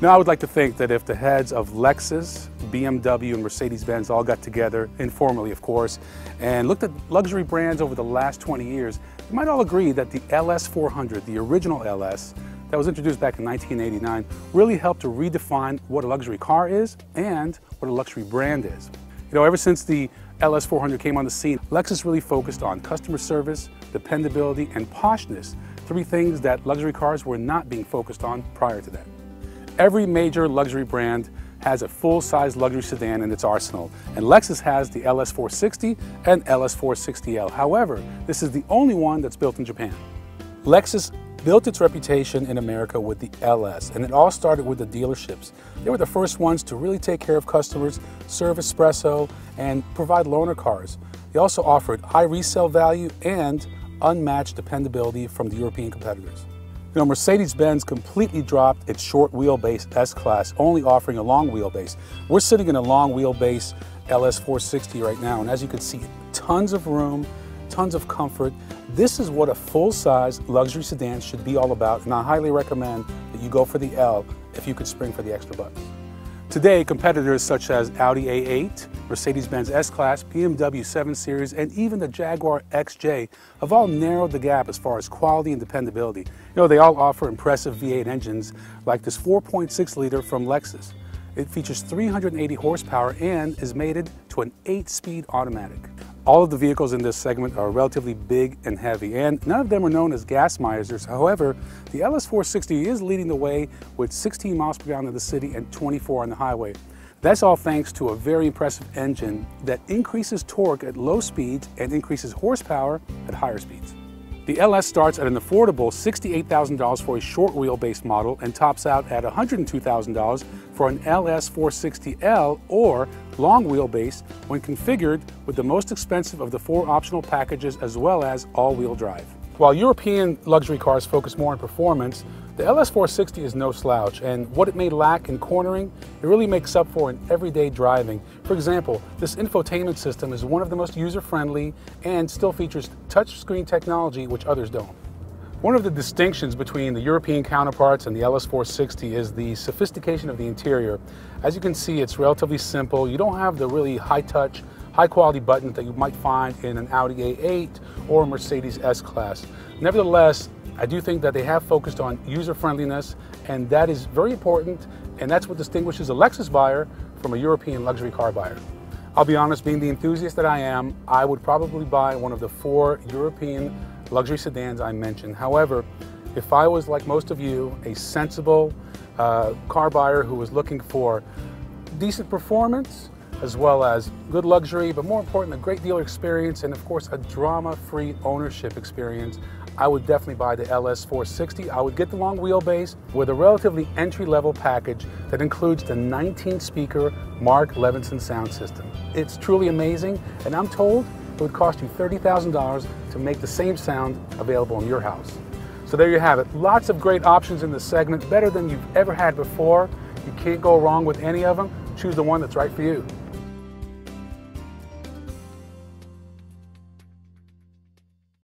Now, I would like to think that if the heads of Lexus, BMW, and Mercedes-Benz all got together, informally of course, and looked at luxury brands over the last 20 years, you might all agree that the LS400, the original LS, that was introduced back in 1989, really helped to redefine what a luxury car is and what a luxury brand is. You know, ever since the LS400 came on the scene, Lexus really focused on customer service, dependability, and poshness, three things that luxury cars were not being focused on prior to that. Every major luxury brand has a full-size luxury sedan in its arsenal, and Lexus has the LS460 and LS460L. However, this is the only one that's built in Japan. Lexus built its reputation in America with the LS, and it all started with the dealerships. They were the first ones to really take care of customers, serve espresso, and provide loaner cars. They also offered high resale value and unmatched dependability from the European competitors. You know, Mercedes-Benz completely dropped its short wheelbase S-Class, only offering a long wheelbase. We're sitting in a long wheelbase LS460 right now, and as you can see, tons of room, tons of comfort. This is what a full-size luxury sedan should be all about, and I highly recommend that you go for the L if you could spring for the extra bucks. Today, competitors such as Audi A8, Mercedes-Benz S-Class, BMW 7 Series, and even the Jaguar XJ have all narrowed the gap as far as quality and dependability. You know, they all offer impressive V8 engines like this 4.6-liter from Lexus. It features 380 horsepower and is mated to an 8-speed automatic. All of the vehicles in this segment are relatively big and heavy, and none of them are known as gas misers. However, the LS460 is leading the way with 16 miles per gallon in the city and 24 on the highway. That's all thanks to a very impressive engine that increases torque at low speeds and increases horsepower at higher speeds. The LS starts at an affordable $68,000 for a short wheelbase model and tops out at $102,000 for an LS460L or long wheelbase when configured with the most expensive of the 4 optional packages as well as all-wheel drive. While European luxury cars focus more on performance, the LS460 is no slouch, and what it may lack in cornering, it really makes up for in everyday driving. For example, this infotainment system is one of the most user-friendly and still features touchscreen technology which others don't. One of the distinctions between the European counterparts and the LS460 is the sophistication of the interior. As you can see, it's relatively simple. You don't have the really high-touch, high-quality buttons that you might find in an Audi A8 or a Mercedes S-Class. Nevertheless, I do think that they have focused on user-friendliness, and that is very important, and that's what distinguishes a Lexus buyer from a European luxury car buyer. I'll be honest, being the enthusiast that I am, I would probably buy one of the 4 European luxury sedans I mentioned. However, if I was like most of you, a sensible car buyer who was looking for decent performance, as well as good luxury, but more important, a great dealer experience, and of course a drama-free ownership experience, I would definitely buy the LS460. I would get the long wheelbase with a relatively entry-level package that includes the 19-speaker Mark Levinson sound system. It's truly amazing, and I'm told it would cost you $30,000 to make the same sound available in your house. So there you have it. Lots of great options in this segment, better than you've ever had before. You can't go wrong with any of them. Choose the one that's right for you.